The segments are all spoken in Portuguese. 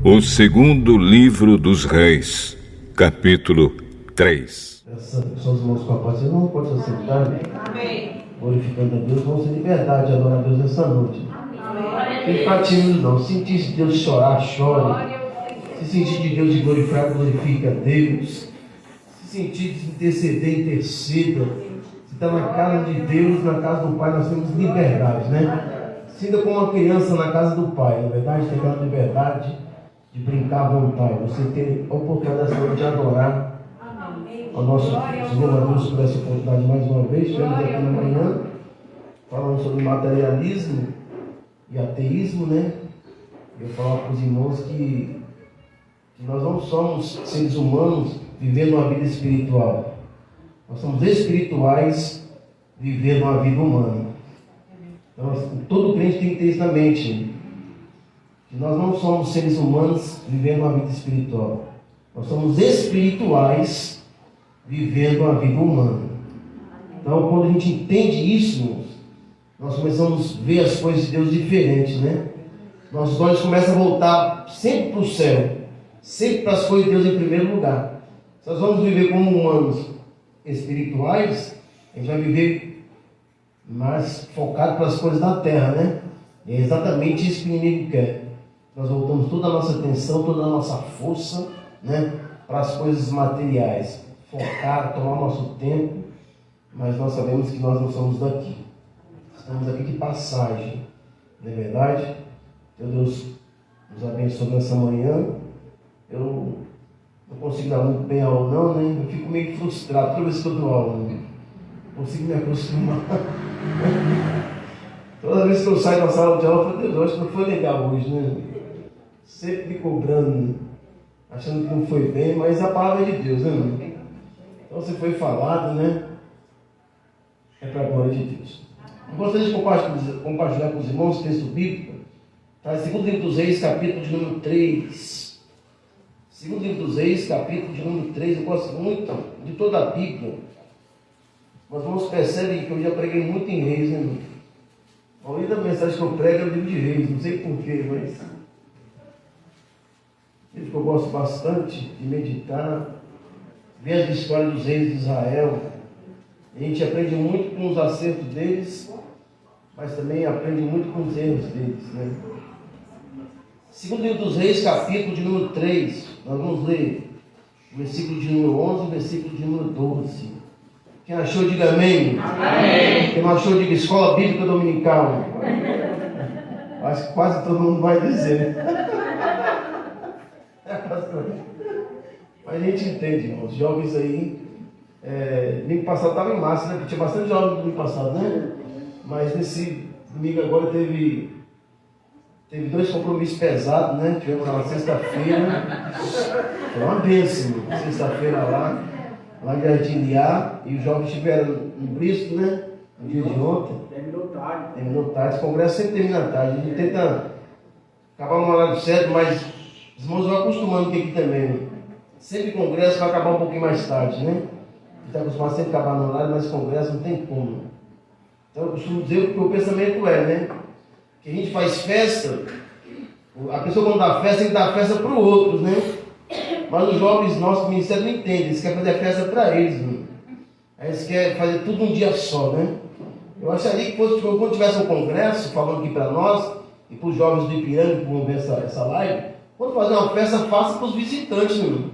O segundo livro dos Reis, capítulo 3. São os irmãos com a paz, não pode se sentar, glorificando a Deus, vamos ter liberdade de adorar a Deus nessa noite. Não tem que ficar tímido não, se sentir de Deus chorar, chore. Se sentir de Deus de glorificar, glorifique a Deus. Se sentir de interceder, interceda. Se está na casa de Deus, na casa do Pai, nós temos liberdade, né? Sinta como uma criança na casa do Pai, na verdade, tem aquela liberdade de brincar à vontade. Você tem a oportunidade dessa noite de adorar ao nosso Senhor, a Deus, por essa oportunidade mais uma vez. Estivemos aqui na manhã falando sobre materialismo e ateísmo, né? Eu falava para os irmãos que nós não somos seres humanos vivendo uma vida espiritual. Nós somos espirituais vivendo uma vida humana. Então, todo crente tem que ter isso na mente. Que nós não somos seres humanos vivendo uma vida espiritual. Nós somos espirituais vivendo uma vida humana. Então, quando a gente entende isso, nós começamos a ver as coisas de Deus diferentes, né? Nossos olhos começam a voltar sempre para o céu, sempre para as coisas de Deus em primeiro lugar. Se nós vamos viver como humanos espirituais, a gente vai viver mais focado para as coisas da terra, né? E é exatamente isso que o inimigo quer. Nós voltamos toda a nossa atenção, toda a nossa força, né, para as coisas materiais. Focar, tomar nosso tempo, mas nós sabemos que nós não somos daqui. Estamos aqui de passagem, não é verdade? Meu Deus nos abençoe nessa manhã. Eu não consigo dar muito bem aula não, né? Eu fico meio frustrado toda vez que eu dou aula, né? Não consigo me acostumar. Toda vez que eu saio da sala de aula, eu falo, Deus, eu acho que não foi legal hoje, né? Sempre me cobrando, achando que não foi bem, mas a palavra é de Deus, né? Então, se foi falado, né? É para a glória de Deus. Eu gostaria de compartilhar com os irmãos o texto bíblico. Está em 2 livro dos Reis, capítulo de número 3. 2 livro dos Reis, capítulo de número 3. Eu gosto muito de toda a Bíblia. Mas irmãos percebem que eu já preguei muito em Reis, né, irmão? A maioria da mensagem que eu prego é o livro de Reis. Não sei porquê, mas livro que eu gosto bastante de meditar, ver as histórias dos reis de Israel. A gente aprende muito com os acertos deles, mas também aprende muito com os erros deles, né? 2 livro dos Reis, capítulo de número 3, nós vamos ler o versículo de número 11 e o versículo de número 12. Quem achou, diga amém. Amém. Quem não achou, diga escola bíblica dominical. Acho que quase todo mundo vai dizer. Mas a gente entende, irmãos. Os jovens aí, domingo passado estava em massa, né? Porque tinha bastante jovens no domingo passado, né? Mas nesse domingo agora teve 2 compromissos pesados, né? Tivemos na sexta-feira, foi uma bênção, sexta-feira lá em Jardim Liá, e os jovens estiveram no Bristo, né? No dia de ontem. Terminou tarde. Esse congresso sempre termina tarde. A gente tenta acabar no horário certo, mas os irmãos vão acostumando aqui também, né? Sempre congresso vai acabar um pouquinho mais tarde, né? A gente está acostumado sempre a acabar no horário, mas congresso não tem como. Então eu costumo dizer que o pensamento é, né? Que a gente faz festa, a pessoa quando dá festa tem que dar festa para os outros, né? Mas os jovens, nosso ministério não entende, eles querem fazer festa para eles, né? Aí eles querem fazer tudo num dia só, né? Eu acharia que quando tivesse um congresso, falando aqui para nós, e para os jovens do Ipiranga que vão ver essa live, quando fazer uma festa, faça para os visitantes, né?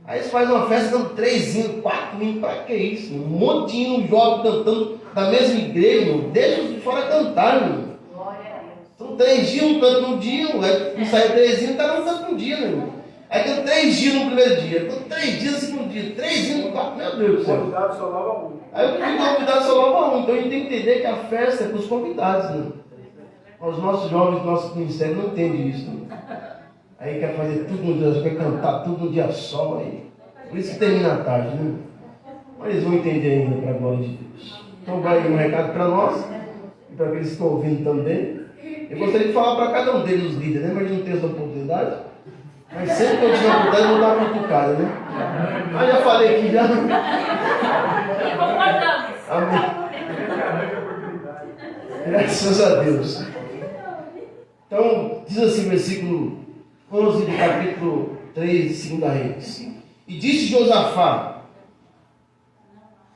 Aí eles fazem uma festa dando 3 hinos, 4 hinos, para que isso? Um monte de hino, jovem cantando da mesma igreja, meu. Deixa os de fora cantar, meu. São 3 dias, um canto no dia, aí sai 3 hinos, cada um canta um dia, meu. Aí tem 3 dias no primeiro dia, tem 3 dias no segundo dia, 3 hinos no quarto, meu Deus do céu. Convidado só lava um. Aí o convidado só lava um, então a gente tem que entender que a festa é para os convidados, né? Os nossos jovens, nosso ministério não entende isso, né? Aí quer fazer tudo no dia, quer cantar tudo no dia só, aí. Por isso que termina a tarde, né? Mas eles vão entender ainda, para a glória de Deus. Então vai um recado para nós, e para aqueles que estão ouvindo também. Eu gostaria de falar para cada um deles, os líderes, né? Mas não tem essa oportunidade. Mas sempre que eu tiver oportunidade, eu vou dar uma cutucada, né? Ah, já falei aqui, já. Amém. Graças a Deus. Então, diz assim o versículo 11 do capítulo 3 de 2 Reis. E disse Josafá: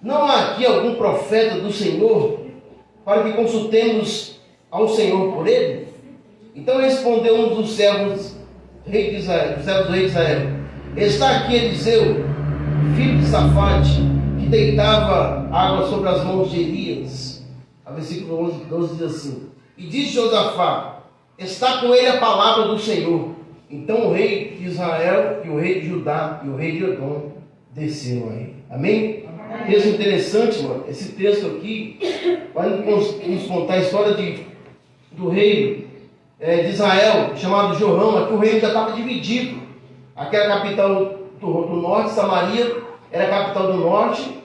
não há aqui algum profeta do Senhor para que consultemos ao Senhor por ele? Então respondeu um dos servos do rei de Israel: está aqui Eliseu, filho de Safate, que deitava água sobre as mãos de Elias. A versículo 12 diz assim: e disse Josafá: está com ele a palavra do Senhor. Então o rei de Israel e o rei de Judá e o rei de Edom desceram a ele. Amém? Texto interessante, mano. Esse texto aqui vai nos contar a história do rei de Israel, chamado Jorão. Aqui o reino já estava dividido. Aqui era a capital do norte, Samaria era a capital do norte,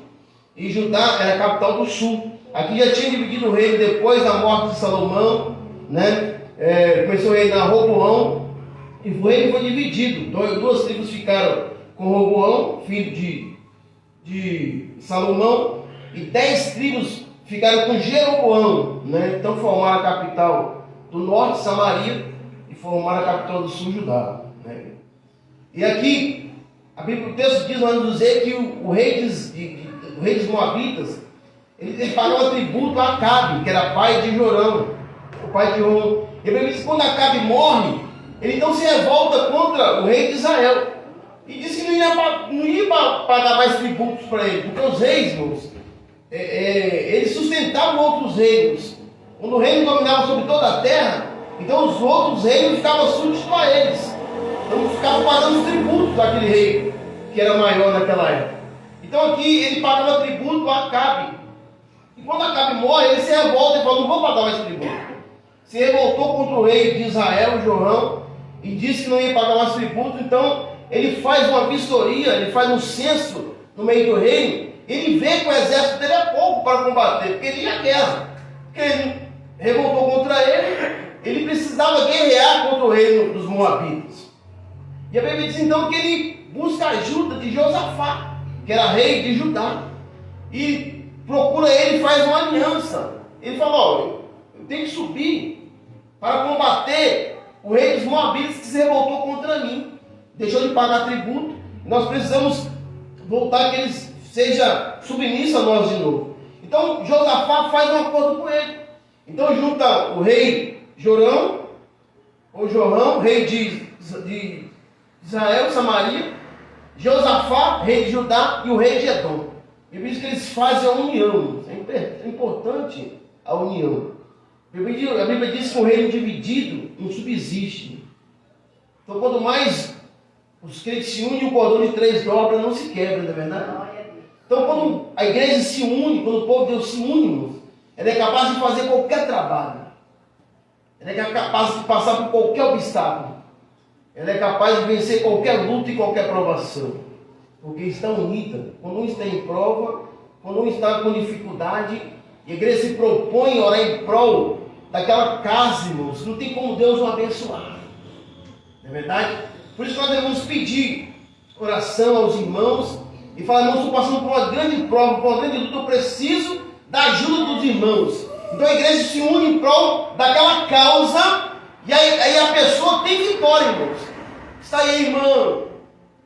e Judá era a capital do sul. Aqui já tinha dividido o reino depois da morte de Salomão, né? Começou a reinar Roboão, e o reino foi dividido. Duas tribos ficaram com Roboão, filho de Salomão, e 10 tribos ficaram com Jeroboão, né? Então formaram a capital do norte, Samaria, e formaram a capital do sul, Judá, né? E aqui, a Bíblia, o texto diz, vai nos dizer que o rei dos Moabitas, ele pagava tributo a Acabe, que era pai de Jorão, o pai de Jorão. E a Bíblia diz que quando Acabe morre, ele então se revolta contra o rei de Israel. E diz que não ia pagar mais tributos para ele, porque os reis, irmãos, eles sustentavam outros reinos. Quando o reino dominava sobre toda a terra, então os outros reinos ficavam súditos a eles. Então ficavam pagando os tributos daquele rei, que era maior naquela época. Então aqui ele pagava tributo a Acabe. E quando Acabe morre, ele se revolta e fala: não vou pagar mais tributo. Se revoltou contra o rei de Israel, Jorão, e disse que não ia pagar mais tributo. Então ele faz uma vistoria, ele faz um censo no meio do reino. Ele vê que o exército dele é pouco para combater, porque ele ia guerra. Porque ele revoltou contra ele precisava guerrear contra o reino dos Moabitas. E a Bíblia diz então que ele busca a ajuda de Josafá, que era rei de Judá, e procura ele e faz uma aliança. Ele fala: ó, eu tenho que subir para combater o rei dos Moabitas que se revoltou contra mim, deixou de pagar tributo. Nós precisamos voltar que eles seja submisso a nós de novo. Então Josafá faz um acordo com ele. Então junta o rei Jorão, rei de Israel, Samaria, Josafá, rei de Judá, e o rei de Edom. E diz que eles fazem a união. É importante a união. A Bíblia diz que um reino dividido não subsiste. Então quanto mais os crentes se unem, o cordão de 3 dobras não se quebra, não é verdade? Então quando a igreja se une, quando o povo de Deus se une, ela é capaz de fazer qualquer trabalho. Ela é capaz de passar por qualquer obstáculo. Ela é capaz de vencer qualquer luta e qualquer provação. Porque está unida. Quando um está em prova, quando um está com dificuldade, e a igreja se propõe a orar em prol daquela casa, irmãos, não tem como Deus o abençoar. Não é verdade? Por isso nós devemos pedir oração aos irmãos e falar: irmãos, estou passando por uma grande prova, por uma grande luta, eu preciso da ajuda dos irmãos. Então a igreja se une em prol daquela causa, e aí a pessoa tem vitória, irmãos. Está aí a irmã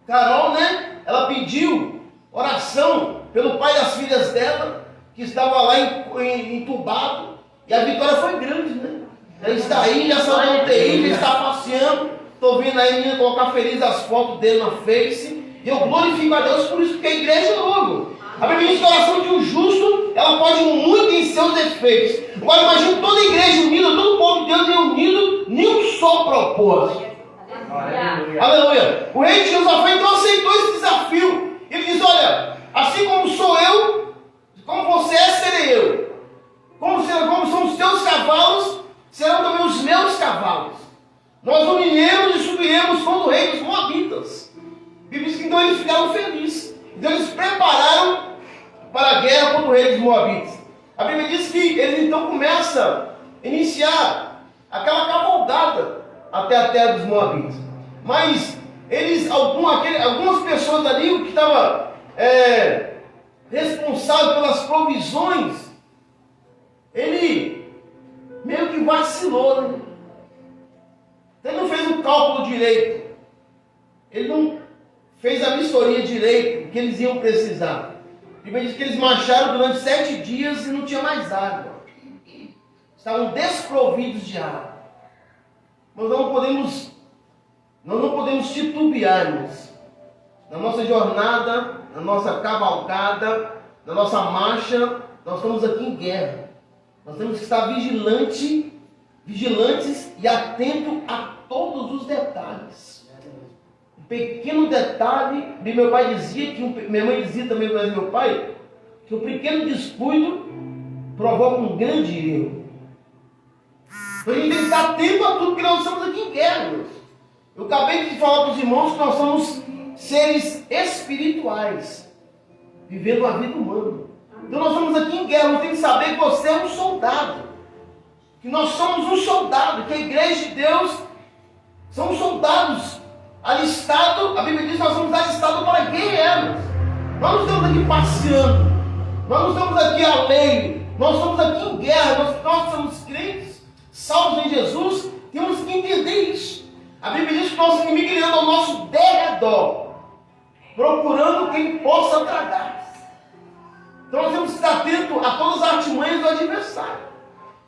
Carol, né? Ela pediu oração pelo pai das filhas dela, que estava lá entubado, e a vitória foi grande, né? Ela está aí, já saiu da UTI, já está passeando. Estou vendo aí a menina colocar feliz as fotos dele na Face, e eu glorifico a Deus por isso, porque a igreja é logo. A Bíblia diz que a oração de um justo, ela pode muito em seus efeitos. Agora imagina toda a igreja unida, todo o povo de Deus é unido, nem um só propósito. Aleluia. O rei de Josafá então aceitou esse desafio. Ele diz: olha, assim como sou eu, como você é, serei eu. Como são os teus cavalos, serão também os meus cavalos. Nós uniremos e subiremos contra o rei dos Moabitas. E diz que então eles ficaram felizes. Então eles prepararam para a guerra contra o rei dos Moabitas. A Bíblia diz que eles então começam a iniciar aquela cavalgada até a terra dos Moabitas. Mas algumas pessoas ali que estavam responsáveis pelas provisões, ele meio que vacilou, né? Então ele não fez o cálculo direito. Ele não fez a vistoria direito, que eles iam precisar. Primeiro diz que eles marcharam durante 7 dias e não tinha mais água. Estavam desprovidos de água. Nós não podemos titubearmos na nossa jornada, na nossa cavalgada, na nossa marcha. Nós estamos aqui em guerra. Nós temos que estar vigilantes e atentos a todos os detalhes. Um pequeno detalhe, meu pai dizia, minha mãe dizia também para meu pai, que um pequeno descuido provoca um grande erro. Então a gente tem que estar atento a tudo, porque nós estamos aqui em guerra. Eu acabei de falar para os irmãos que nós somos seres espirituais, vivendo a vida humana. Então nós estamos aqui em guerra, nós temos que saber que você é um soldado. Que nós somos um soldado, que a igreja de Deus são soldados alistados. A Bíblia diz que nós somos alistados para guerrearmos. Nós não estamos aqui passeando, nós não estamos aqui alheio, nós estamos aqui em guerra. Nós somos crentes, salvos em Jesus, temos que entender isso. A Bíblia diz que o nosso inimigo anda ao nosso derredor, procurando quem possa tragar. Então nós temos que estar atentos a todas as artimanhas do adversário.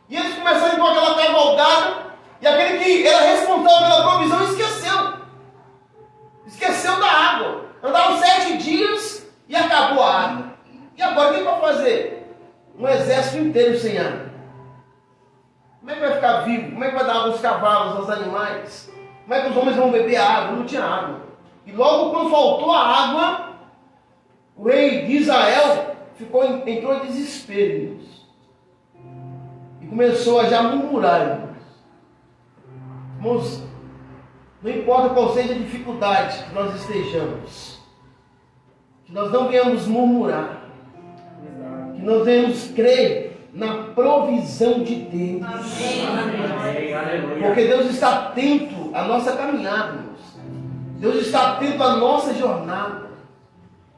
E eles começaram com aquela cavalgada, e aquele que era responsável pela provisão esqueceu da água. Andaram 7 dias e acabou a água. E agora o que vai fazer? Um exército inteiro sem água. Como é que vai ficar vivo? Como é que vai dar água aos cavalos, aos animais? Como é que os homens vão beber água? Não tinha água. E logo quando faltou a água, o rei de Israel entrou em desespero, irmãos. E começou a já murmurar, irmãos. Irmãos, não importa qual seja a dificuldade que nós estejamos, que nós não venhamos murmurar, que nós venhamos crer na provisão de Deus. Porque Deus está atento à nossa caminhada, irmãos. Deus está atento à nossa jornada.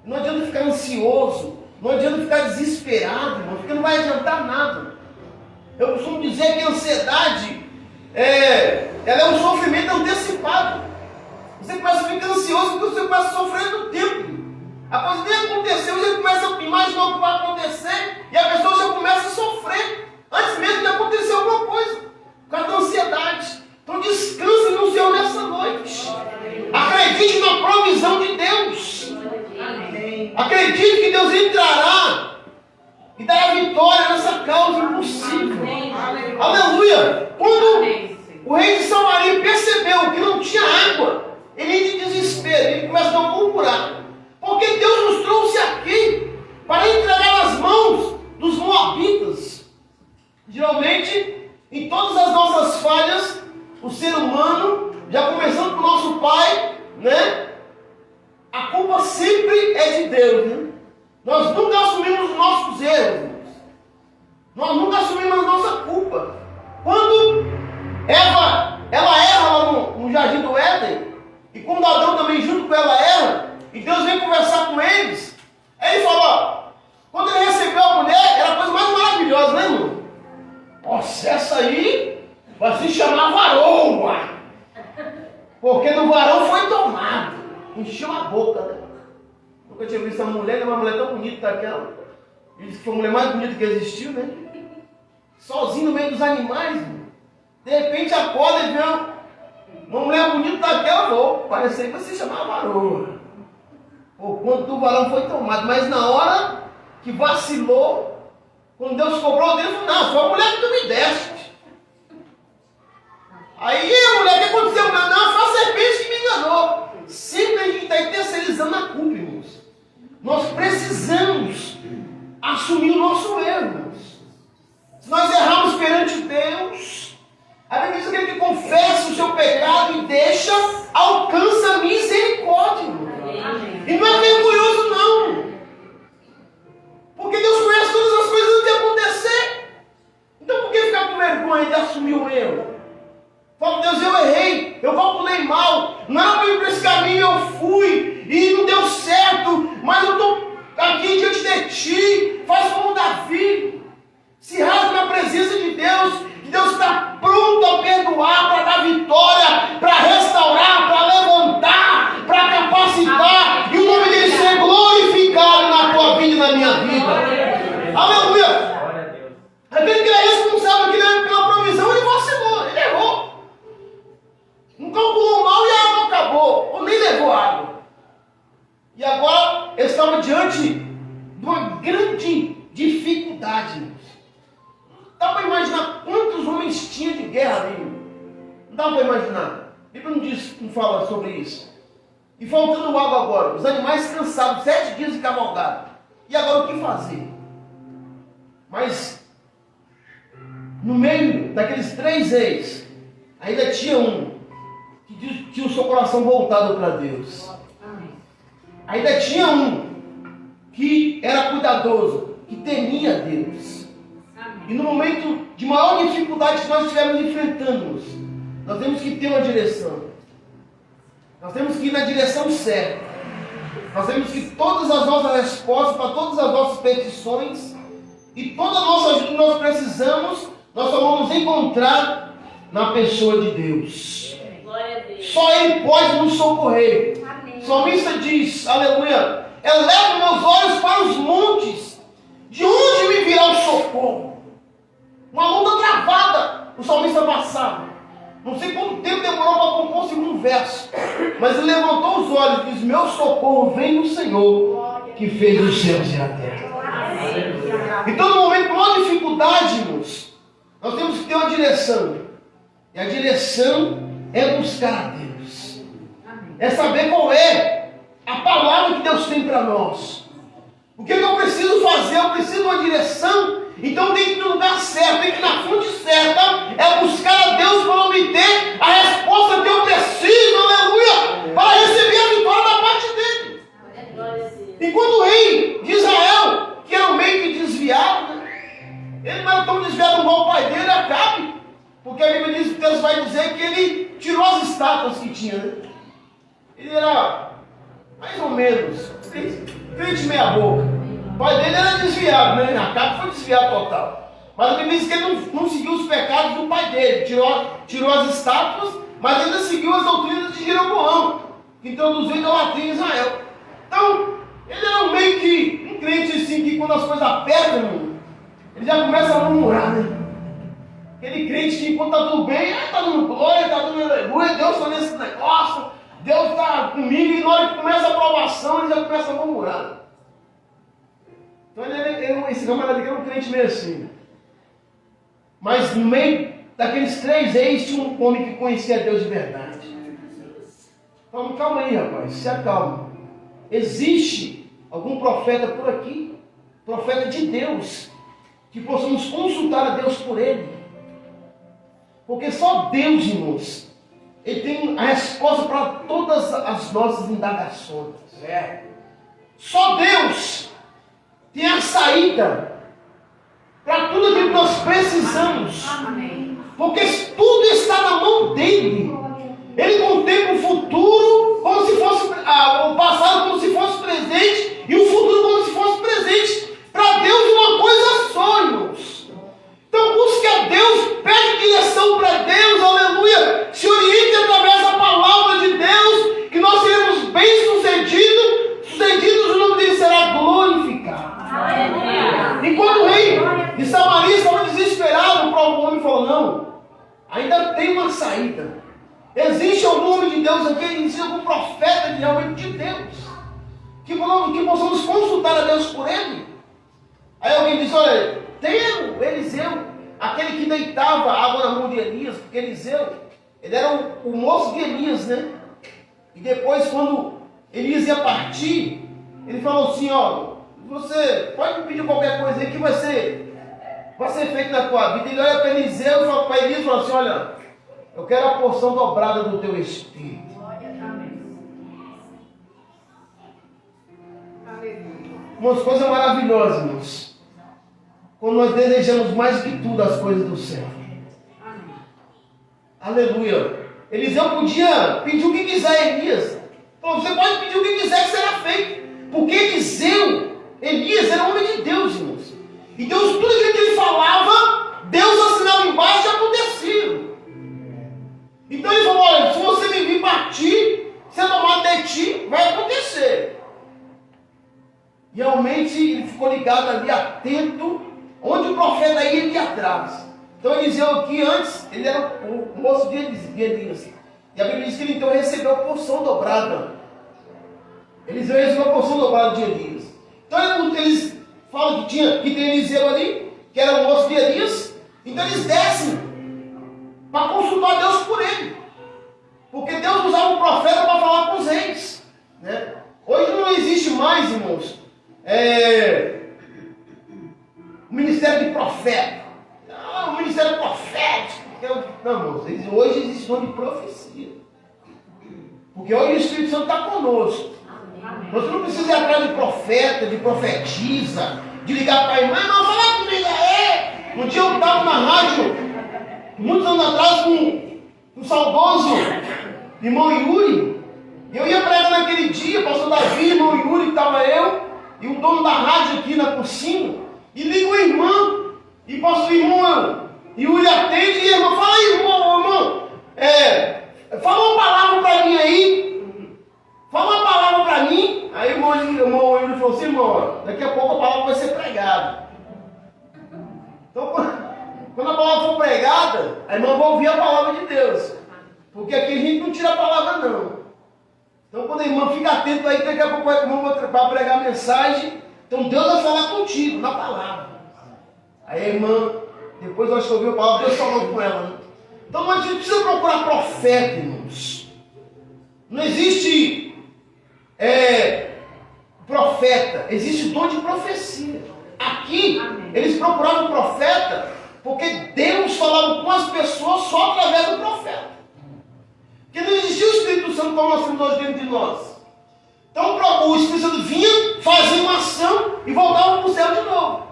Não adianta ficar ansioso, não adianta ficar desesperado, irmão, porque não vai adiantar nada. Eu costumo dizer que a ansiedade ela é um sofrimento antecipado. Você começa a ficar ansioso porque você começa a sofrer no tempo. A coisa nem aconteceu, você começa a imaginar o que vai acontecer e a pessoa já começa a sofrer antes mesmo de acontecer alguma coisa, por causa da ansiedade. Então descanse no Senhor nessa noite. Acredite na provisão de Deus. Acredite que Deus entrará e dará vitória nessa causa impossível. Aleluia! Quando o rei de Samaria percebeu que não tinha água, ele entra em desespero, ele começa a murmurar. Porque Deus nos trouxe aqui para entregar nas mãos dos moabitas. Geralmente, em todas as nossas falhas, o ser humano, já começando com o nosso pai, né? A culpa sempre é de Deus, né? Nós nunca assumimos os nossos erros. Nós nunca assumimos a nossa culpa. Quando ela erra lá no jardim do Éden, e quando Adão também junto com ela erra, e Deus vem conversar com eles, aí ele falou, quando ele recebeu a mulher, era a coisa mais maravilhosa, né, irmão? Nossa, essa aí vai se chamar varoa, porque do varão foi tomado, encheu a boca, né? Nunca tinha visto uma mulher tão bonita daquela. Ele disse que foi a mulher mais bonita que existiu, né? Sozinho no meio dos animais, irmão. De repente acorda e vê uma mulher bonita daquela, parecia que vai se chamar varoa. Pô, quando o varão foi tomado, mas na hora que vacilou, quando Deus cobrou dele, falou, não, foi a mulher que tu me deste. Aí a mulher, o que aconteceu? Não, foi a serpente que me enganou. Sempre a gente está terceirizando a culpa, irmãos. Nós precisamos assumir o nosso erro, irmãos. Se nós erramos perante Deus, a Bíblia diz que aquele que confessa o seu pecado e deixa, alcança a misericórdia, irmão. E não é vergonhoso, não. Porque Deus conhece todas as coisas antes de acontecer. Então por que ficar com vergonha de assumir o erro? Fala, Deus, eu errei, eu calculei mal, diante de uma grande dificuldade. Dá para imaginar quantos homens tinha de guerra ali? Não dá para imaginar. A Bíblia não fala sobre isso. E faltando água agora, os animais cansados, 7 dias de cavalgada. E agora o que fazer? Mas, no meio daqueles 3 reis, ainda tinha um que tinha o seu coração voltado para Deus. Ainda tinha um que era cuidadoso, que temia Deus. E no momento de maior dificuldade que nós estivermos enfrentando, nós temos que ter uma direção. Nós temos que ir na direção certa. Nós temos que todas as nossas respostas para todas as nossas petições e toda a nossa ajuda que nós precisamos, nós só vamos encontrar na pessoa de Deus. Só Ele pode nos socorrer. O salmista diz, aleluia, elevo meus olhos para os montes, de onde me virá o socorro? Uma luta travada, o salmista passava. Não sei quanto tempo demorou para compor o segundo verso, mas ele levantou os olhos e disse, meu socorro vem do Senhor, que fez os céus e a terra. Então, no momento de maior dificuldade, irmãos, nós temos que ter uma direção. E a direção é buscar a Deus. É saber qual é a palavra que Deus tem para nós. O que eu preciso fazer? Eu preciso de uma direção. Então tem que ir no lugar certo, tem que ir na fonte certa. É buscar a Deus para obter a resposta que eu preciso, aleluia, para receber a vitória da parte dele. Enquanto o rei de Israel, que era meio que desviado, né? Ele não era tão desviado igual o pai dele, Acabe. Porque a Bíblia diz que Deus vai dizer que ele tirou as estátuas que tinha, né? Ele era mais ou menos crente meia boca. O pai dele era desviado, né? Acabe foi desviado total. Mas a Bíblia diz que ele não seguiu os pecados do pai dele. Tirou as estátuas, mas ainda seguiu as doutrinas de Jeroboão, que introduziu a idolatria em Israel. Então, ele era meio que um crente assim, que quando as coisas apertam, ele já começa a murmurar, né? Aquele crente que enquanto está tudo bem, está dando glória, está dando aleluia, Deus está nesse negócio, Deus está comigo, e na hora que começa a aprovação, ele já começa a murmurar. Então esse camarada aqui era um crente meio assim. Mas no meio daqueles 3 reis tinha um homem que conhecia Deus de verdade. Então calma aí, rapaz, se acalma. Existe algum profeta por aqui, profeta de Deus, que possamos consultar a Deus por ele. Porque só Deus, irmãos, Ele tem a resposta para todas as nossas indagações. Só Deus tem a saída para tudo aquilo que nós precisamos. Porque tudo está na mão dele. Ele contempla o futuro como se fosse o passado como se fosse presente e o futuro como se fosse presente. Para Deus uma coisa só, irmãos. Então busque a Deus, pede direção para Deus, aleluia. Se oriente através da palavra de Deus, que nós seremos bem-sucedidos, o nome dele será glorificado. Enquanto o rei de Samaria estava desesperado, o homem falou, não, ainda tem uma saída. Existe algum homem de Deus aqui, existe algum profeta realmente de Deus, que possamos consultar a Deus por ele. Aí alguém diz, olha, tem Eliseu, aquele que deitava água na mão de Elias, porque Eliseu, ele era o moço de Elias, né? E depois, quando Elias ia partir, ele falou assim, ó, você pode me pedir qualquer coisa aí que vai ser feito na tua vida. Ele olha para Eliseu e fala para Elias, fala assim, olha, eu quero a porção dobrada do teu espírito. Umas coisas maravilhosas, irmãos. Quando nós desejamos mais que tudo as coisas do céu. Aleluia. Eliseu podia pedir o que quiser, Elias. Então, você pode pedir o que quiser que será feito. Porque Elias era homem de Deus, irmãos. E Deus, tudo aquilo que ele falava, Deus assinava embaixo e acontecia. Então ele falou, olha, se você me vir partir, se eu tomar de ti, vai acontecer. E realmente ele ficou ligado ali, atento, onde o profeta ia, ele ia atrás. Então Eliseu aqui antes, ele era o moço de Elias. E a Bíblia diz que ele então recebeu a porção dobrada. Eliseu recebeu a porção dobrada de Elias. Então eles falam que tem Eliseu ali, que era o moço de Elias. Então eles descem para consultar Deus por ele. Porque Deus usava um profeta para falar com os reis. Né? Hoje não existe mais, irmãos, o ministério de profeta. Não, o ministério profético. Não, irmãos, hoje existe o nome de profecia. Porque hoje o Espírito Santo está conosco. Você não precisa ir atrás de profeta, de profetisa, de ligar para a irmã, não, fala comigo aí. Um dia eu estava na rádio, muitos anos atrás, com o saudoso irmão Yuri. Eu ia pregar naquele dia, pastor Davi, irmão Yuri, que estava eu, e o dono da rádio aqui na Cursinho, e liga o irmão, e pastor irmão Yuri atende, e a irmã fala aí, irmão, fala uma palavra para mim aí. Fala uma palavra para mim. Aí o irmão Yuri falou assim, irmão, daqui a pouco a palavra vai ser pregada. Então, quando a palavra for pregada, a irmã vai ouvir a palavra de Deus. Porque aqui a gente não tira a palavra, não. Então, quando a irmã fica atento aí, daqui a pouco a irmã vai pregar a mensagem. Então, Deus vai falar contigo, na palavra. Aí a irmã, depois nós ouvimos a palavra, Deus falou com ela. Né? Então, a gente precisa procurar profeta, irmãos. Não existe profeta, existe dom de profecia. Aqui, eles procuravam profeta porque Deus falava com as pessoas só através do profeta. Porque não existia o Espírito Santo como nós temos hoje dentro de nós. Então o Espírito Santo vinha, fazia uma ação e voltava para o céu de novo.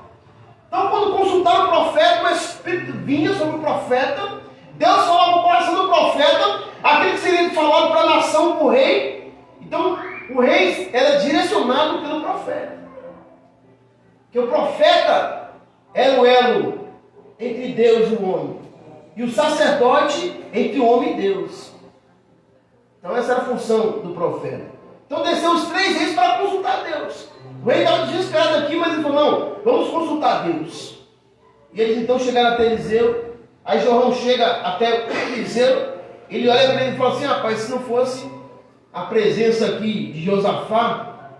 Então quando consultaram o profeta, o Espírito vinha sobre o profeta, Deus falava no coração do profeta, aquele que seria falado para a nação, para o rei. Então o rei era direcionado pelo profeta. Porque o profeta era o elo entre Deus e o homem. E o sacerdote entre o homem e Deus. Então essa era a função do profeta. Então desceu os 3 reis para consultar Deus. O rei estava desesperado aqui, mas ele falou, não, vamos consultar Deus. E eles então chegaram até Eliseu. Aí Jorão chega até Eliseu. Ele olha para ele e fala assim, rapaz, se não fosse a presença aqui de Josafá,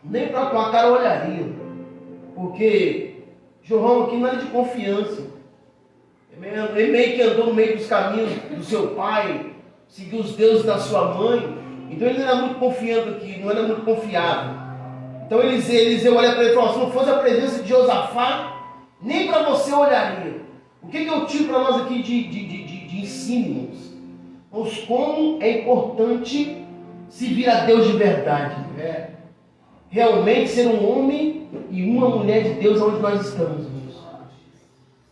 nem para tua cara eu olharia. Porque Jorão aqui não era de confiança. Ele meio que andou no meio dos caminhos do seu pai, seguiu os deuses da sua mãe. Então ele não era muito confiante aqui, não era muito confiável. Então Eliseu olha para ele e fala, se não fosse a presença de Josafá, nem para você eu olharia. O que eu tiro para nós aqui de ensino? Mas como é importante se vir a Deus de verdade. Realmente ser um homem e uma mulher de Deus onde nós estamos.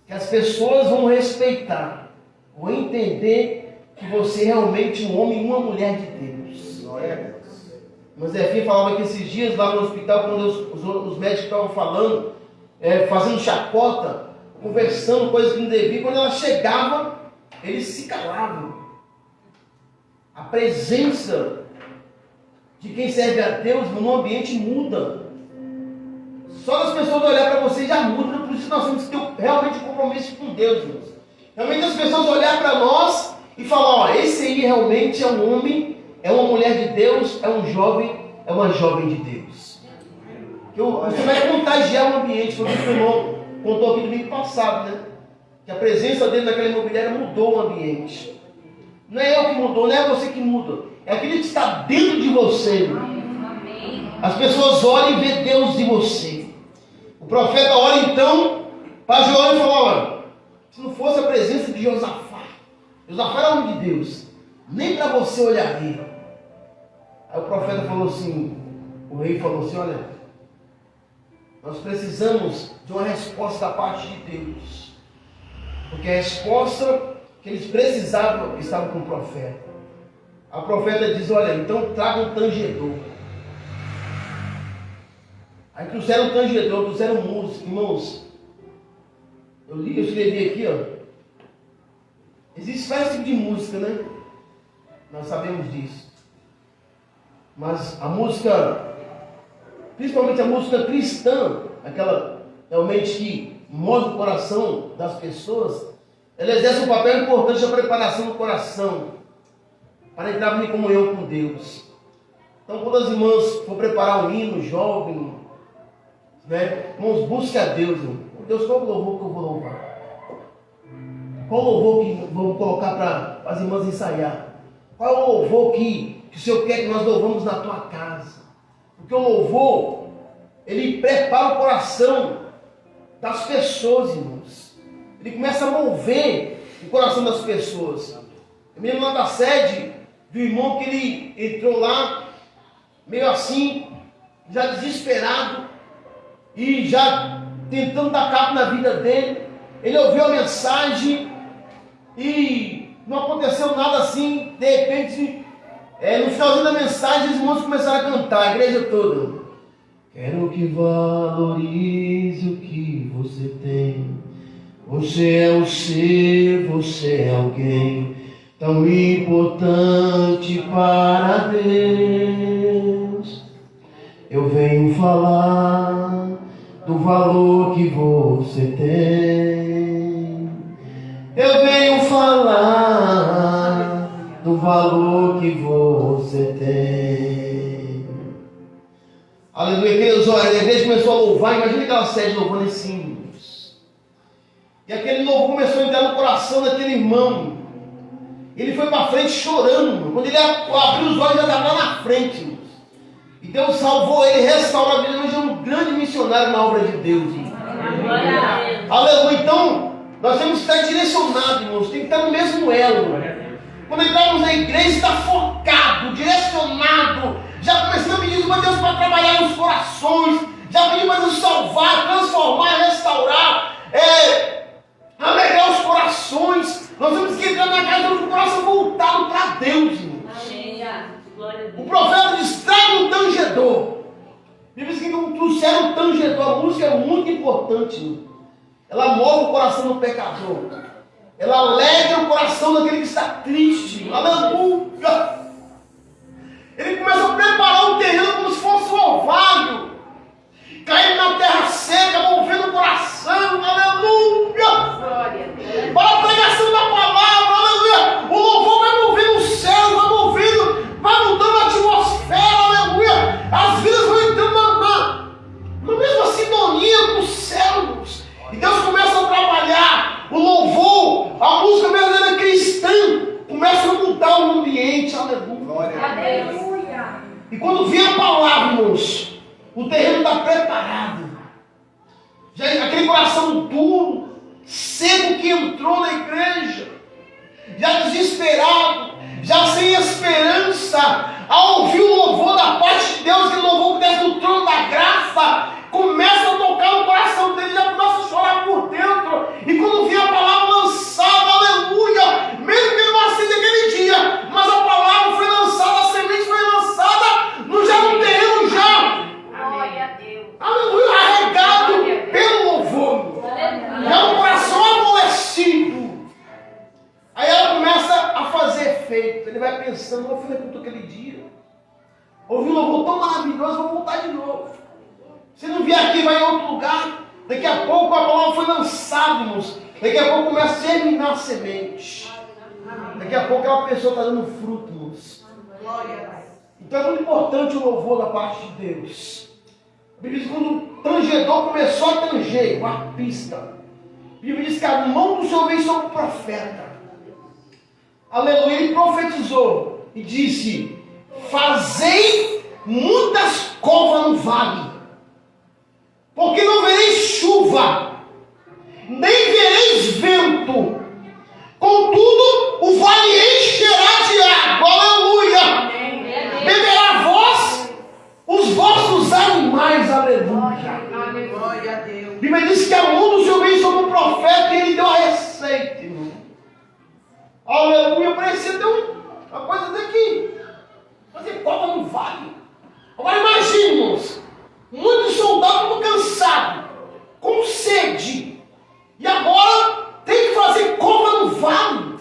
Que as pessoas vão respeitar, vão entender que você é realmente um homem e uma mulher de Deus. Mas Zefinha falava que esses dias lá no hospital, quando os médicos estavam falando, fazendo chacota, conversando, coisas que não deviam, quando ela chegava, eles se calavam. A presença de quem serve a Deus no ambiente muda. Só as pessoas olhar para você já muda. Por isso nós temos que ter realmente um compromisso com Deus, irmãos. Realmente as pessoas olhar para nós e falar, ó, esse aí realmente é um homem, é uma mulher de Deus, é um jovem, é uma jovem de Deus. Você vai contagiar o ambiente, como o irmão contou aqui domingo passado, né? Que a presença dele naquela imobiliária mudou o ambiente. Não é eu que mudou, não é você que muda. É aquele que está dentro de você. As pessoas olham e vê Deus em você. O profeta olha então para João e fala, olha, se não fosse a presença de Josafá, Josafá era homem de Deus, nem para você olharia. Aí o profeta falou assim, o rei falou assim, olha, nós precisamos de uma resposta da parte de Deus. Porque a resposta que eles precisavam estava com o profeta. A profeta diz, olha, então traga um tangedor. Aí trouxeram um tangedor, trouxeram música. Irmãos, eu escrevi aqui, ó. Existe vários tipos de música, né? Nós sabemos disso. Mas a música, principalmente a música cristã, aquela realmente que move o coração das pessoas, ela exerce um papel importante na preparação do coração para entrar em comunhão com Deus. Então, quando as irmãs for preparar um hino jovem, Né? Irmãos, busque a Deus. Irmão. Deus, qual louvor que eu vou louvar? Qual louvor que vamos colocar para as irmãs ensaiar? Qual é o louvor que o Senhor quer que nós louvamos na tua casa? Porque o louvor, ele prepara o coração das pessoas, irmãos. Ele começa a mover o coração das pessoas. Eu me lembro lá da sede do irmão que ele entrou lá, meio assim, já desesperado, e já tentando dar cabo na vida dele. Ele ouviu a mensagem e não aconteceu nada assim. De repente, no finalzinho da mensagem, os irmãos começaram a cantar, a igreja toda. Quero que valorize o que você tem. Você é o ser, você é alguém tão importante para Deus. Eu venho falar do valor que você tem. Eu venho falar do valor que você tem. Aleluia, queridos, olha, a igreja começou a louvar. Imagina aquela sede louvando esses hinos. E aquele louvor começou a entrar no coração daquele irmão. Ele foi para frente chorando. Quando ele abriu os olhos, já estava lá na frente. E Deus salvou ele, restaurou a vida. Ele é um grande missionário na obra de Deus. Aleluia. Então, nós temos que estar direcionados, irmãos. Tem que estar no mesmo elo. Quando entramos na igreja, está focado, direcionado. Já começando a pedir para Deus para trabalhar nos corações. Já pedindo para Deus salvar, transformar, restaurar. Alegrar os corações. Nós temos que entrar na casa com o coração voltado para Deus, irmãos. O profeta diz: traga um tangedor. Bíblia diz que não trouxeram um tangedor. A música é muito importante, irmão. Ela move o coração do pecador. Ela alegra o coração daquele que está triste. Aleluia. Ele começa a preparar o terreno como se fosse um orvalho, caindo na terra seca, movendo o coração. Aleluia. Para a pregação da palavra. Aleluia. O louvor vai movendo o céu, vai mudando a atmosfera. Aleluia. As vidas vão entrando na mesma sintonia com os céus. E Deus começa a trabalhar o louvor, a música verdadeira cristã começa a mudar o ambiente. Aleluia. Glória a Deus. E quando vem a palavra, irmãos, o terreno está preparado. Já aquele coração duro, seco que entrou na igreja, já desesperado, já sem esperança, ao ouvir o louvor da parte de Deus, aquele louvor que desce do trono da graça, começa a tocar no coração dele, já começa a chorar por dentro. E quando vem a palavra lançada, aleluia, mesmo que ele não acende aquele dia, mas a palavra foi lançada, a semente foi lançada, já no terreno já. Glória a Deus. Aleluia, arregado pelo louvor. Já um coração amolecido. Aí ela começa a fazer efeito. Ele vai pensando: eu fui na aquele dia, ouvi um louvor tão maravilhoso, vou voltar de novo. Se não vier aqui, vai em outro lugar. Daqui a pouco a palavra foi lançada, irmãos. Daqui a pouco começa a germinar a semente. Daqui a pouco aquela pessoa está dando fruto, irmãos. Então é muito importante o louvor da parte de Deus. A Bíblia diz que quando o tangedor começou a tanger, o arpista, a Bíblia diz que a mão do Senhor veio sobre o profeta. Aleluia, ele profetizou e disse: fazei muitas covas no vale, porque não vereis chuva, nem vereis vento, contudo o vale encherá de água. Aleluia. Beberá vós, os vossos animais. Aleluia. Glória a Deus. A Bíblia diz que a mão do Senhor veio sobre o profeta e ele deu a receita, irmão. Aleluia. Parecia ter uma coisa daqui, fazer cova no vale. Agora imagine, irmãos, muitos soldados cansados, com sede, e agora tem que fazer cova no vale.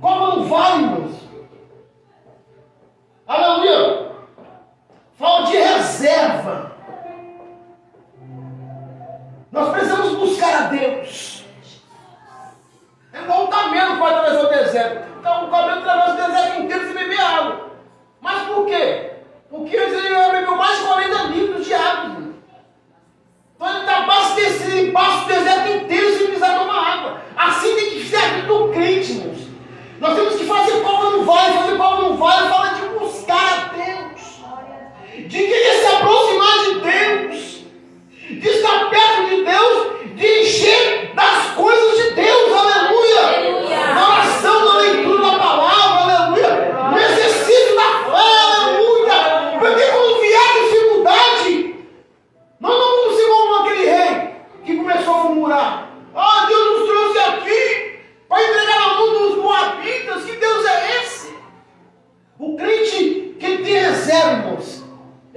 Cova no vale, irmãos. Aleluia. Fala de reserva. Nós precisamos buscar a Deus. É igual um camelo que vai atravessar o deserto. Então, o camelo atravessa o deserto inteiro sem beber água.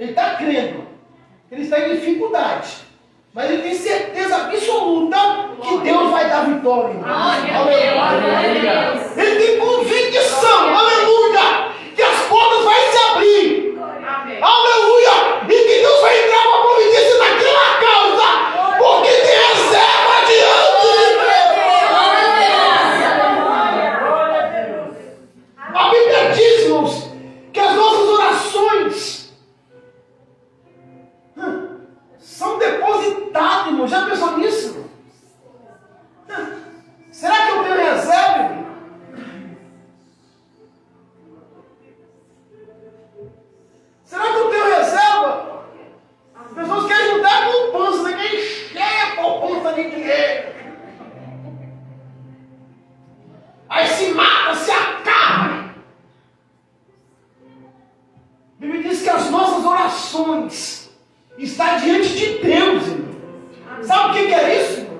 Ele está crendo. Ele está em dificuldade. Mas ele tem certeza absoluta que Deus vai dar vitória. Aleluia. Ele tem convicção, aleluia, que as portas vão se abrir. Aleluia. E que Deus vai entrar com a providência naquela causa. Porque tem reserva diante de Deus. A Bíblia diz, irmãos, que as nossas orações são depositadas, irmão. Já pensou nisso? Será que eu tenho reserva? Será que eu tenho reserva? As pessoas querem juntar a poupança, né? Querem encher a poupança de dinheiro. Aí se mata, se acaba. A Bíblia diz que as nossas orações está diante de Deus, irmão. Sabe o que é isso, irmão?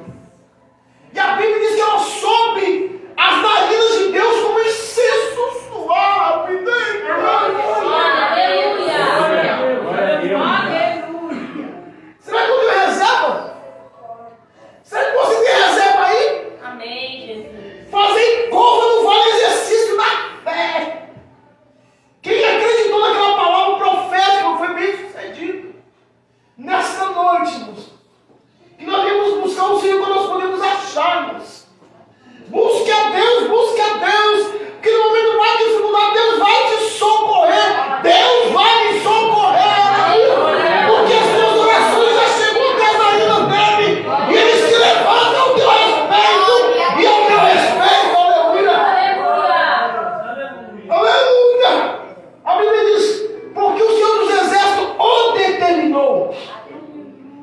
E a Bíblia diz que ela sobe as narinas de Deus como incenso suave. Aleluia! Será que eu tenho reserva? Será que você tem reserva aí? Amém, Jesus. Fazer curva não vale exercício da fé. Quem acreditou naquela palavra profética foi bem sucedido. Nesta noite, irmãos, que nós devemos buscar o Senhor quando nós podemos achar-nos. Busque a Deus, que no momento mais de dificuldade, Deus vai te socorrer. Deus vai me socorrer. Porque as tuas orações já chegou até as narinas dele. E ele se levanta ao teu respeito e ao teu respeito. Aleluia. Aleluia. A Bíblia diz, porque o Senhor dos Exércitos o determinou.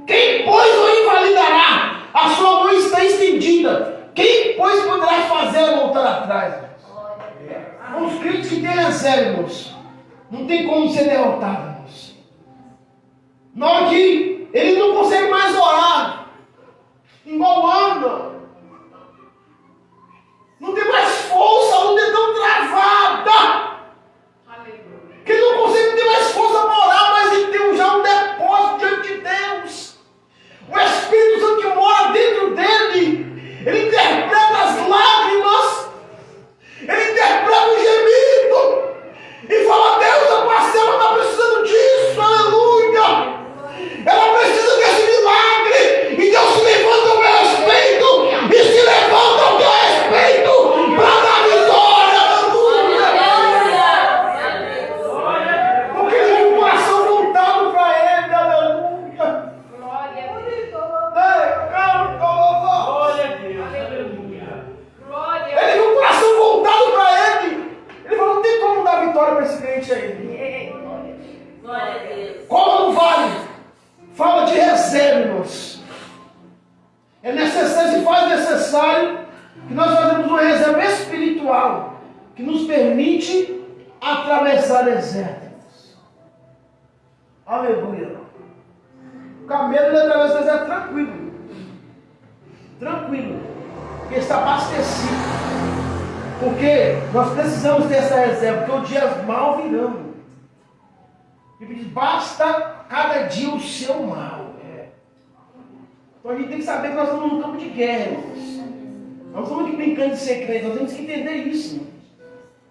Quem, pois, o invalidará? A sua mão está estendida. Quem, pois, poderá fazer voltar atrás? Os crentes que têm reserva, irmãos, não tem como ser derrotado, irmãos. Na hora que ele não consegue mais orar, igual anda, não tem mais força, a luta é tão travada, que ele não consegue ter mais força para orar, mas ele tem já um depósito diante de Deus. O Espírito Santo que mora dentro dele, ele interpreta as lágrimas, ele interpreta o gemido, e fala: Deus, a parcela está precisando disso, aleluia. Ela precisa desse milagre, e Deus se levanta ao meu respeito, e se levanta ao teu respeito, para dar vitória, aleluia. Porque ele tem um coração voltado para ele, aleluia. Ele tem um coração voltado para ele. Ele falou: não tem como dar vitória para esse crente aí. Glória a Deus. Como não vale? Fala de reserva, irmãos. É necessário, se faz necessário que nós fazemos uma reserva espiritual que nos permite atravessar desertos. Aleluia. O camelo ele atravessa o deserto tranquilo. Tranquilo. Porque está abastecido. Porque nós precisamos dessa reserva, porque os dias mal virão. Ele diz: basta cada dia o seu mal. Então a gente tem que saber que nós estamos num campo de guerra. Nós não estamos brincando de ser crente, nós temos que entender isso.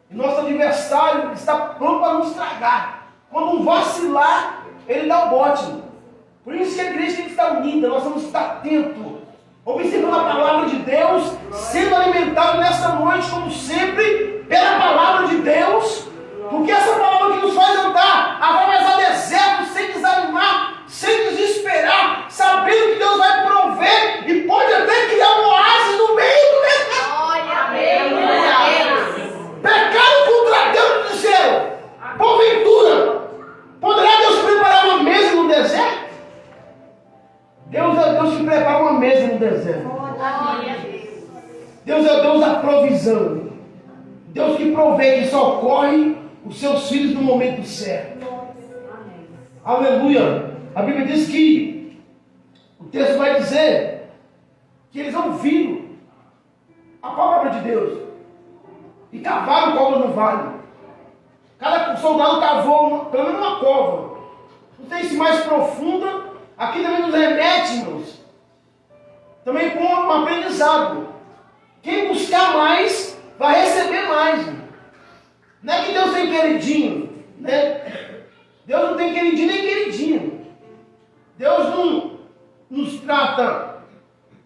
E nosso adversário está pronto para nos tragar. Quando um vacilar, ele dá o bote. Por isso que a igreja tem que estar unida, nós temos que estar atentos, observando a palavra de Deus, sendo alimentado nessa noite, como sempre, pela palavra de Deus, porque essa palavra que nos faz andar, atravessar desertos, sem desanimar, sem desesperar, sabendo que Deus vai prover e pode até criar um oásis no meio do deserto. Pecado contra Deus do céu, porventura, poderá Deus preparar uma mesa no deserto? Deus é Deus que prepara uma mesa no deserto. Deus é Deus da provisão. Deus que provê, que socorre os seus filhos no momento certo. Aleluia. A Bíblia diz que o texto vai dizer que eles ouviram a palavra de Deus e cavaram cova no vale. Cada soldado cavou pelo menos uma cova. não sei se mais profunda, aqui também nos remete, irmãos, também com um aprendizado. Quem buscar mais, vai receber mais. Irmão. Não é que Deus tem queridinho, né? Deus não tem queridinho nem queridinho. Deus não nos trata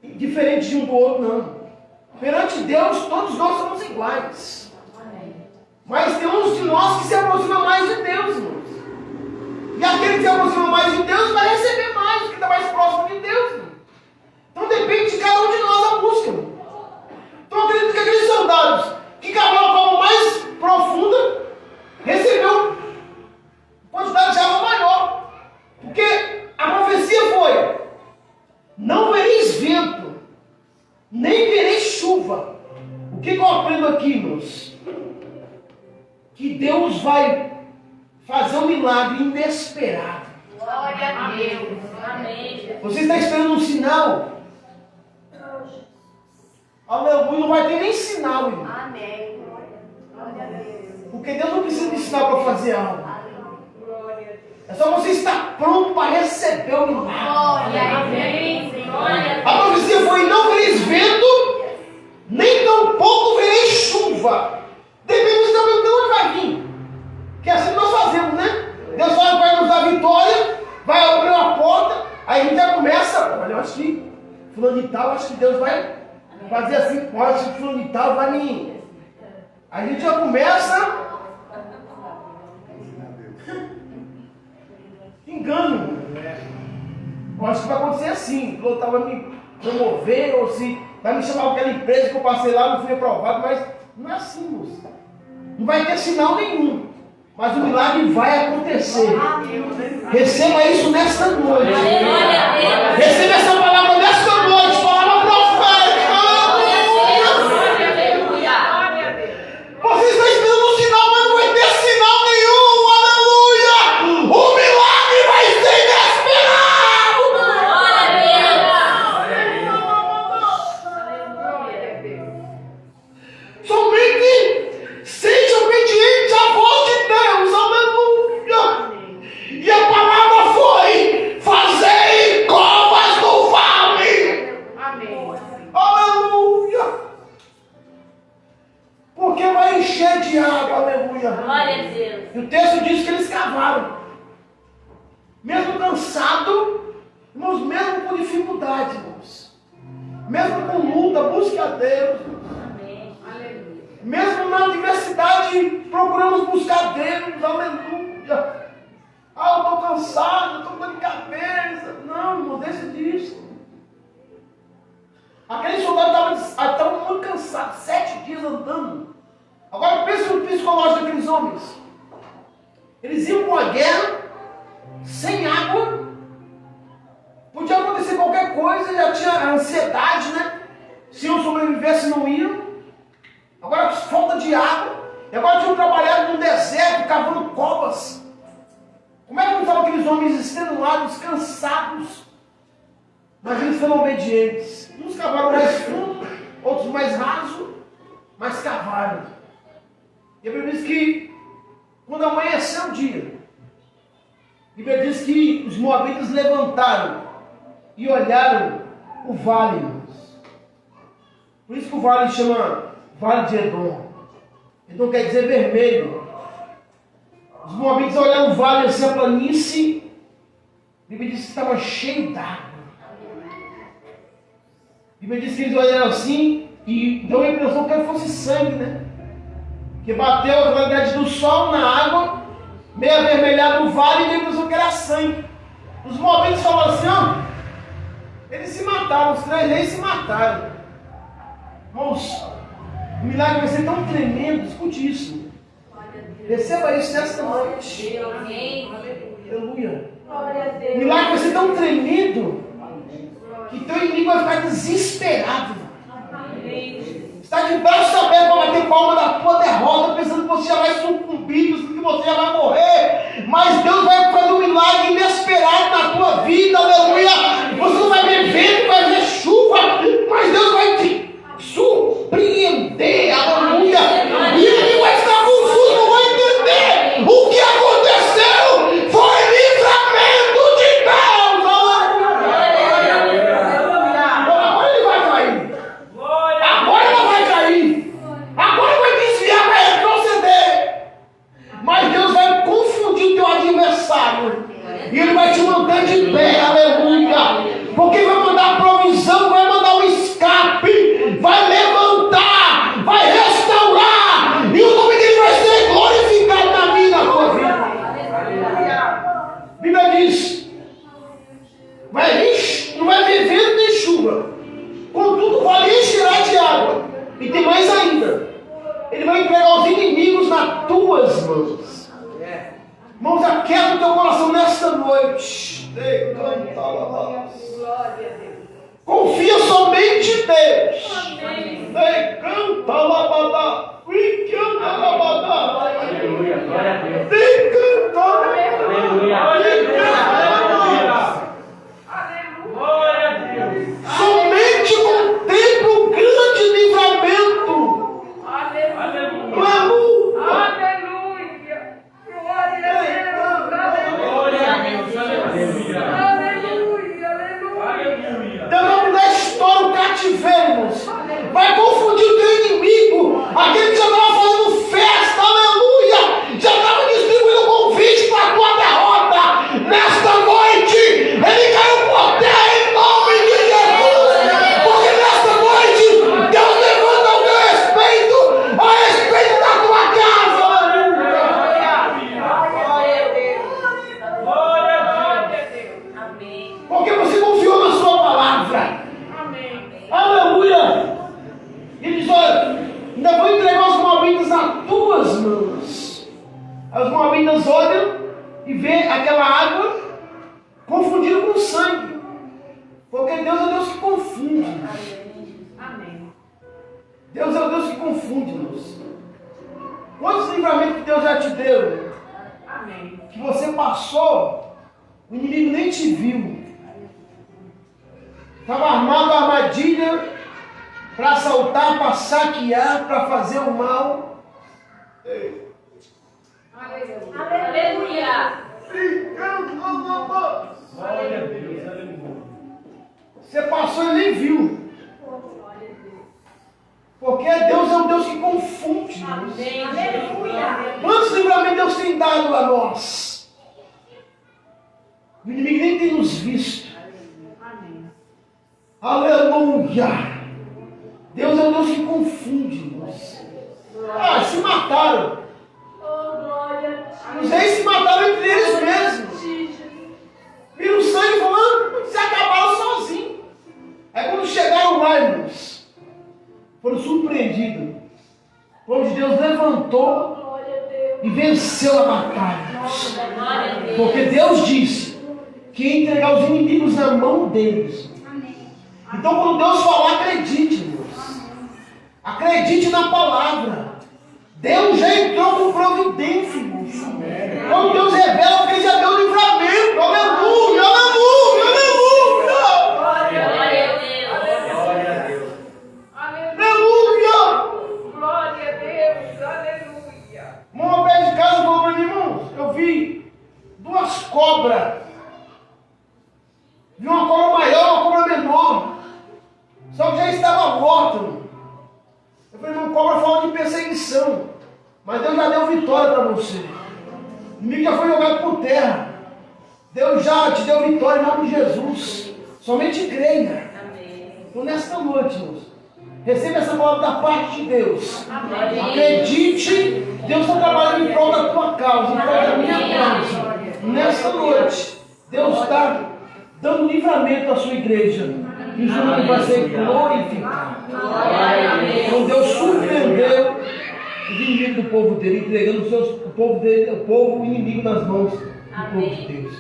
diferente de um do outro, não. Perante Deus, todos nós somos iguais. Mas tem uns de nós que se aproximam mais de Deus, irmãos. E aquele que se aproxima mais de Deus vai receber mais, porque está mais próximo de Deus. Irmão. Então depende de cada um de nós a busca. Irmão. Então acredito que aqueles soldados que cavaram a forma mais profunda recebeu quantidade de água maior. Porque a profecia foi: não vereis vento, nem vereis chuva. O que eu aprendo aqui, irmãos? Que Deus vai fazer um milagre inesperado. Glória a Deus. Amém. Você está esperando um sinal? Aleluia, não vai ter nem sinal, irmão. Amém. Glória a Deus. Porque Deus não precisa de sinal para fazer algo. É só você estar pronto para receber o milagre. Glória a Deus. A profecia foi: não vereis vento, nem tampouco vereis chuva. Depende também de onde vai vir. Que é assim que nós fazemos, né? Deus vai nos dar vitória, vai abrir uma porta, aí a gente já começa: olha, eu acho que fulano de tal, acho que Deus vai fazer assim, pode, acho que fulano de tal vai me... Aí a gente já começa... engano. Eu acho que vai acontecer assim, o outro vai me promover, ou se vai me chamar para aquela empresa que eu passei lá, não fui aprovado, mas não é assim, moço. Não vai ter sinal nenhum, mas o milagre vai acontecer. Receba isso nesta noite. Receba essa palavra nesta noite, palavra profética. Você está esperando um sinal, mas não vai ter sinal nenhum. Aleluia! O milagre vai ser inesperado. Somente seja obediente à voz de Deus. Aleluia! E a palavra foi: fazei covas no vale. Amém. Aleluia! Porque vai encher de água. Aleluia! Glória a Deus. E o texto diz que eles cavaram. Mesmo cansado, irmãos, mesmo com dificuldade, irmãos. Mesmo com luta, busque a Deus. Amém. Aleluia. Mesmo na universidade, procuramos buscar Deus. Aleluia! Ah, eu estou cansado, eu estou com dor de cabeça. Não, irmão, deixa disso. Aqueles soldados estavam muito cansados, 7 dias andando. Agora pensa no psicológico daqueles homens. Eles iam para uma guerra, sem água. Podia acontecer qualquer coisa, já tinha a ansiedade, né? Se iam sobreviver, se não iam. Agora falta de água. E agora tinham trabalhado no deserto, cavando covas. Como é que não estavam aqueles homens extenuados, cansados? Mas eles foram obedientes. Uns cavaram mais fundo, outros mais raso, mas cavaram. E a Bíblia diz que quando amanheceu o dia, a Bíblia diz que os moabitas levantaram e olharam o vale. Por isso que o vale chama Vale de Edom. Edom quer dizer vermelho. Os moabitas olharam o vale, assim, a planície. A Bíblia diz que estava cheio d'água. A Bíblia diz que eles olharam assim e deu a impressão que fosse sangue, né? Que bateu a claridade do sol na água, meio avermelhado no vale, e deu a impressão que era sangue. Os moabitas falaram assim: ó, eles se mataram, os 3 reis se mataram. Irmãos, o milagre vai ser tão tremendo, escute isso. Receba isso nesta noite. Aleluia. O milagre vai ser tão tremendo que teu inimigo vai ficar desesperado. Está de braços abertos para bater palma da tua derrota, pensando que você já vai sucumbir, pensando que você já vai morrer. Mas Deus vai fazer um milagre inesperado na tua vida. Aleluia. Você não vai ver vento, vai ver chuva, mas Deus vai te surpreender. Aleluia. E ele vai ficar confuso, não vai entender o que aconteceu. Foi livramento. necessário. E Ele vai te manter de pé, aleluia. Porque vai mandar provisão, vai mandar um escape, vai levantar, vai restaurar. E o nome dele vai ser glorificado na minha e na tua vida. A Bíblia diz, vai vir, não vai vir vento nem chuva. Contudo, o vale encherá de água. E tem mais ainda. Ele vai entregar os inimigos nas tuas mãos. Irmãos, aquieta o teu coração nesta noite. Confia somente em Deus. Decanta labadá. Aleluia, glória a Deus. Decanta. Glória a Deus. Somente contempla um grande livramento. Aleluia. Glória a Deus. Aleluia. Aleluia. Deus vai mudar a história, o cativeiro, irmãos. Vai confundir o teu inimigo. Aquele que já estava fazendo festa, aleluia. Já estava distribuindo convite para a tua derrota. Nesta noite, ele caiu por terra em nome de Jesus. Porque nesta noite, Deus levanta ao teu respeito, a respeito da tua casa, aleluia. Glória a Deus. Amém. Porque você confiou na sua palavra. Aleluia. Ele diz, olha, ainda vou entregar os moabitas nas tuas mãos. Aí os moabitas olham e vê aquela água confundida com sangue. Porque Deus é Deus que confunde. Amém. Deus é o Deus que confunde, irmãos. Quantos livramentos que Deus já te deu? Amém. Que você passou, o inimigo nem te viu. Estava armado a armadilha para assaltar, para saquear, para fazer o mal. Aleluia. Glória a Deus. Aleluia. Você passou e nem viu. Porque Deus é um Deus que confunde. irmãos. Amém. Aleluia. Quantos livramentos Deus tem dado a nós? O inimigo nem tem nos visto. Amém. Aleluia! Deus é um Deus que confunde, irmãos. Ah, se mataram. Oh, glória. Os reis se mataram entre eles mesmos. Viram o sangue falando, se acabaram sozinhos. Aí quando chegaram lá, irmãos, foram surpreendidos. Onde Deus levantou Glória a Deus. e venceu a batalha. Glória a Deus. Porque Deus disse que ia entregar os inimigos na mão deles. Então quando Deus falar, acredite, irmãos. Acredite na palavra. Deus já entrou com providência, irmãos. Quando Deus revela, porque Ele já deu livramento. Aleluia, aleluia, aleluia. Glória a Deus. Glória a Deus. Aleluia. Glória a Deus, aleluia. Uma pé de casa falou para mim, irmãos, eu vi duas cobras. Vi uma cobra maior, uma cobra menor. Só que já estava morta. Irmão. Eu falei, irmão, cobra fala de perseguição. Mas Deus já deu vitória para você. O inimigo já foi jogado por terra. Deus já te deu vitória em nome de Jesus. Somente creia. Amém. Então nesta noite, irmãos, receba essa palavra da parte de Deus. Amém. Acredite, Deus está trabalhando em prol da tua causa, em prol da minha causa. Nesta noite, Deus está dando livramento à sua igreja. E o seu nome vai ser glorificado. Glória a Deus. Então Deus surpreendeu os inimigos do povo dele, entregando o povo dele, o povo inimigo nas mãos do povo de Deus.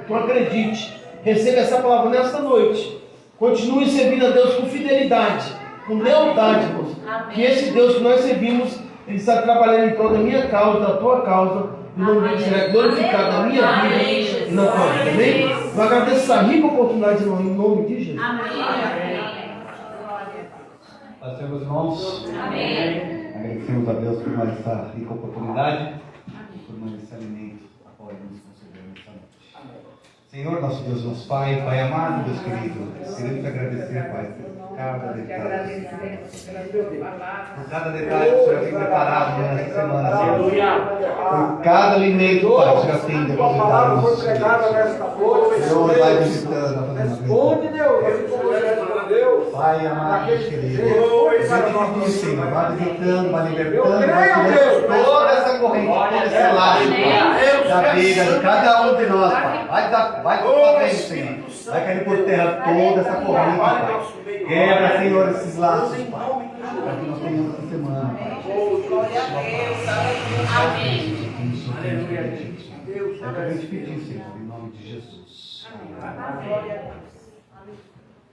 Então acredite, receba essa palavra nesta noite. Continue servindo a Deus com fidelidade, com lealdade, irmãos. Que esse Deus que nós servimos, Ele está trabalhando em prol da minha causa, da tua causa. E o nome dele será glorificado na minha vida e na tua vida. Amém? Eu agradeço essa rica oportunidade em nome de Jesus. Amém. Paz, meus irmãos. Amém. Agradecemos a Deus por mais essa rica oportunidade, por mais esse alimento a qual Ele nos concedeu nessa noite. Senhor, nosso Deus, nosso Pai, Pai amado, Deus querido, queremos agradecer, Pai, por cada Te detalhe. agradecemos pela tua palavra. Por cada detalhe que o Senhor tem preparado nessa semana, Senhor. Aleluia. Por cada alimento, Pai, que o Senhor tem depositado no nosso espírito. Senhor, vai visitando, vai fazendo Responde, Deus. Pai amado, Deus querido. Visite, Senhor, vai visitando, vai libertando, vai creio, tirando Deus. toda essa corrente, todo esse elástico da vida de cada um de nós, Pai. Vai fazendo, Senhor. Vai cair por terra toda essa corrente, Pai. Quebra, Senhor, esses laços, Pai. Para que nós tenhamos essa semana, Pai. Glória a Deus. Amém. É para te pedir, Senhor, em nome de Jesus.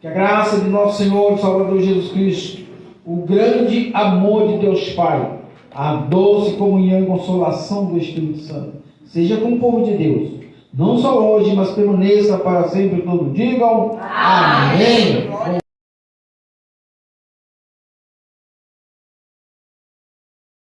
Que a graça de nosso Senhor e Salvador Jesus Cristo, o grande amor de Deus Pai, a doce comunhão e consolação do Espírito Santo, seja com o povo de Deus, não só hoje, mas permaneça para sempre. Todos digam amém.